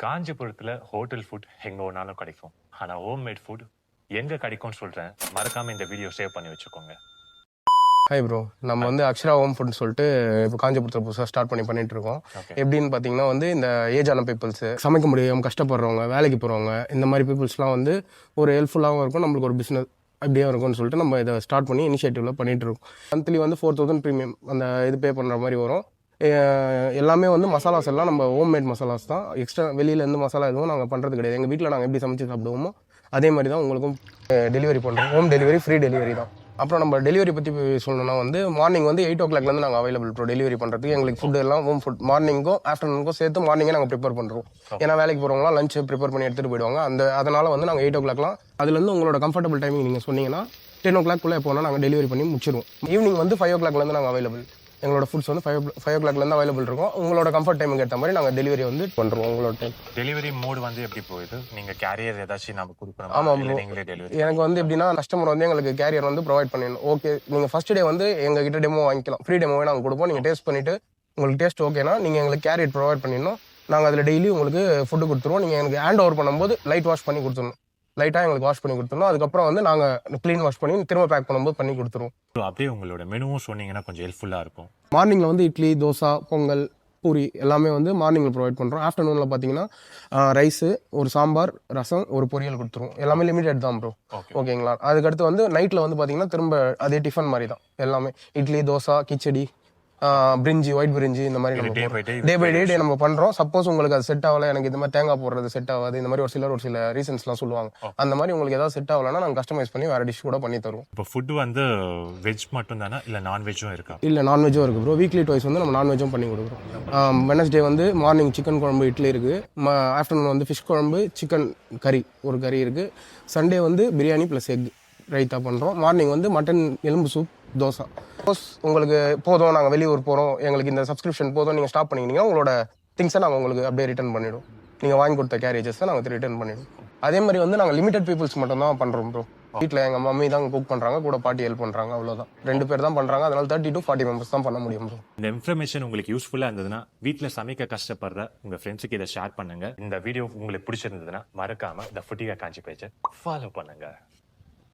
காஞ்சிபுரத்துல hotel food எங்க வேணாலும் கிடைக்கும். ஆனா ஹோம்மேட் ஃபுட் எங்க கிடைக்கும்னு சொல்றேன். மறக்காம இந்த வீடியோ சேவ் பண்ணி வச்சுக்கோங்க. ஹாய் ப்ரோ, நம்ம வந்து அக்ஷரா ஹோம் ஃபுட்னு சொல்லிட்டு இப்போ காஞ்சிபுரத்தில் புதுசாக ஸ்டார்ட் பண்ணிட்டு இருக்கோம். எப்படின்னு பார்த்தீங்கன்னா வந்து இந்த ஏஜ் ஆன பீப்புள்ஸ், சமைக்க முடியும் கஷ்டப்படுறவங்க, வேலைக்கு போகிறவங்க, இந்த மாதிரி பீப்புள்ஸ்லாம் வந்து ஒரு ஹெல்ப்ஃபுல்லாகவும் இருக்கும், நம்மளுக்கு ஒரு பிஸ்னஸ் அப்படியே இருக்கும்னு சொல்லிட்டு நம்ம இதை ஸ்டார்ட் பண்ணி இனிஷியேட்டிவில் பண்ணிட்டு இருக்கோம். மந்த்லி வந்து 4000 ப்ரீமியம் அந்த இது பே பண்ணுற மாதிரி வரும். எல்லாமே வந்து மசாலாஸ் எல்லாம் நம்ம ஹோம்மேட் மசாலாஸ் தான். எக்ஸ்ட்ரா வெளியில் எந்த மசாலா எதுவும் நாங்கள் பண்ணுறது கிடையாது. எங்கள் வீட்டில் நாங்கள் எப்படி சமைச்சு சாப்பிடுவோமோ அதே மாதிரி தான் உங்களுக்கும் டெலிவரி பண்ணுறோம். ஹோம் டெலிவரி, ஃப்ரீ டெலிவரி தான். அப்புறம் நம்ம டெலிவரி பற்றி சொல்லணும்னா வந்து மார்னிங் வந்து 8 o'clock நாங்கள் அவைலபிள் ப்ரோ டெலிவரி பண்ணுறதுக்கு. எங்களுக்கு ஃபுட் எல்லாம் ஹோம் ஃபுட் மார்னிங்கும் ஆஃப்டர்நூனுக்கும் சேர்த்து மார்னிங்கே நாங்கள் ப்ரிப்பேர் பண்ணுறோம். ஏன்னா வேலைக்கு போகிறவங்களாம் லஞ்ச் ப்ரிப்பேர் பண்ணி எடுத்துகிட்டு போயிடுவாங்க. அதனால் வந்து நாங்கள் 8 o'clock அதுலேருந்து உங்களோட கம்ஃபர்டபுள் டைமிங் நீங்கள் சொன்னீங்கன்னா 10 o'clock எப்போனா நாங்கள் டெலிவரி பண்ணி முடிச்சிடுவோம். ஈவினிங் வந்து 5 o'clock நாங்கள் அவைலபிள். எங்களோட ஃபுட்ஸ் வந்து 5 o'clock அவைலபிள் இருக்கும். உங்களோட கம்ஃபர்ட் டைமுக்கு ஏற்ற மாதிரி நாங்கள் டெலிவரி வந்து பண்ணுறோம். உங்களோட டைம் டெலிவரி மோட் வந்து எப்படி போகுது? நீங்க கேரியர் ஏதாச்சும் நம்ம கொடுக்குறோம்? ஆமாம் ப்ரோ, நீங்களே டெலிவரி. எனக்கு வந்து எப்படின்னா கஸ்டமர் வந்து எங்களுக்கு கேரியர் வந்து ப்ரொவைட் பண்ணிடணும். ஓகே, நீங்கள் ஃபர்ஸ்ட் டே வந்து எங்ககிட்ட டெமோ வாங்கிக்கலாம். ஃப்ரீ டெமோவே நாங்கள் கொடுப்போம். நீங்கள் டேஸ்ட் பண்ணிவிட்டு உங்களுக்கு டேஸ்ட் ஓகேனா நீங்கள் எங்களுக்கு கேரியர் ப்ரொவைட் பண்ணிடணும். நாங்கள் அதில் டெய்லி உங்களுக்கு ஃபுட்டு கொடுத்துருவோம். நீங்கள் எனக்கு ஹேண்ட் ஓவர் பண்ணும்போது லைட் வாஷ் பண்ணி கொடுத்துடணும். லைட்டாக எங்களுக்கு வாஷ் பண்ணி கொடுத்துருவோம். அதுக்கப்புறம் வந்து நாங்கள் க்ளீன் வாஷ் பண்ணி திரும்ப பேக் பண்ணும்போது பண்ணி கொடுத்துருவோம். அப்படியே உங்களோட மெனுவும் சொன்னீங்கன்னா கொஞ்சம் ஹெல்ப்ஃபுல்லாக இருக்கும். மார்னிங்கில் வந்து இட்லி, தோசை, பொங்கல், பூரி எல்லாமே வந்து மார்னிங்கில் ப்ரொவைட் பண்ணுறோம். ஆஃப்டர்நூனில் பார்த்தீங்கன்னா ரைஸு, ஒரு சாம்பார், ரசம், ஒரு பொரியல் கொடுத்துருவோம். எல்லாமே லிமிடெட் தான் ப்ரோ. ஓகேங்களா? அதுக்கடுத்து வந்து நைட்டில் வந்து பார்த்தீங்கன்னா திரும்ப அதே டிஃபன் மாதிரி தான் எல்லாமே. இட்லி, தோசை, கிச்சடி, பிரிஞ்சி, ஒயிட் பிரிஞ்சி, இந்த மாதிரி நம்ம டே பை டே நம்ம பண்ணுறோம். சப்போஸ் உங்களுக்கு அது செட் ஆகலை, எனக்கு இந்த மாதிரி தேங்காய் போடுறது செட் ஆகாது, இந்த மாதிரி ஒரு சில ரீசன்ஸ்லாம் சொல்லுவாங்க. அந்த மாதிரி உங்களுக்கு ஏதாவது செட் ஆகலைன்னா நாங்கள் கஸ்டமைஸ் பண்ணி வேறு டிஷ் கூட பண்ணி தருவோம். இப்போ ஃபுட் வந்து வெஜ் மட்டும் தானே இல்லை நான்வெஜ்ஜும் இருக்கா? இல்லை, நான்வெஜ்ஜும் இருக்குது ப்ரோ. வீக்லி டுவைஸ் வந்து நம்ம நான்வெஜ்ஜும் பண்ணி கொடுக்குறோம். வெனஸ்டே வந்து மார்னிங் சிக்கன் குழம்பு, இட்லி இருக்குது. ஆஃப்டர்நூன் வந்து ஃபிஷ் குழம்பு, சிக்கன் கறி ஒரு கறி இருக்குது. சண்டே வந்து பிரியாணி ப்ளஸ் எக் ரைத்தா பண்ணுறோம். மார்னிங் வந்து மட்டன் எலும்பு சூப், தோசை. சப்போஸ் உங்களுக்கு போதும், நாங்கள் வெளியூர் போகிறோம், எங்களுக்கு இந்த சப்ஸ்கிரிப்ஷன் போதும், நீங்கள் ஸ்டாப் பண்ணிக்கிட்டீங்கன்னா உங்களோட திங்ஸை நாங்கள் உங்களுக்கு அப்படியே ரிட்டர்ன் பண்ணிவிடுவோம். நீங்கள் வாங்கி கொடுத்த கேரேஜஸை நாங்கள் ரிட்டர்ன் பண்ணிவிடுவோம். அதே மாதிரி வந்து நாங்கள் லிமிடெட் பீப்புள்ஸ் மட்டும் தான் பண்ணுறோம் ப்ரோ. வீட்டில் எங்கள் மம்மி தான் குக் பண்ணுறாங்க, கூட பாட்டி ஹெல்ப் பண்ணுறாங்க, அவ்வளோதான். 2 பேர் தான் பண்ணுறாங்க. அதனால 30 to 40 மெம்பர்ஸ் தான் பண்ண முடியும் ப்ரோ. இந்த இன்ஃபர்மேஷன் உங்களுக்கு யூஸ்ஃபுல்லாக இருந்ததுன்னா வீட்டில் சமைக்க கஷ்டப்படுற உங்கள் ஃப்ரெண்ட்ஸுக்கு இதை ஷேர் பண்ணுங்கள். இந்த வீடியோ உங்களுக்கு பிடிச்சிருந்ததுன்னா மறக்காமல் இந்த ஃபுட்டிகா காஞ்சி பேஜை ஃபாலோ பண்ணுங்கள்.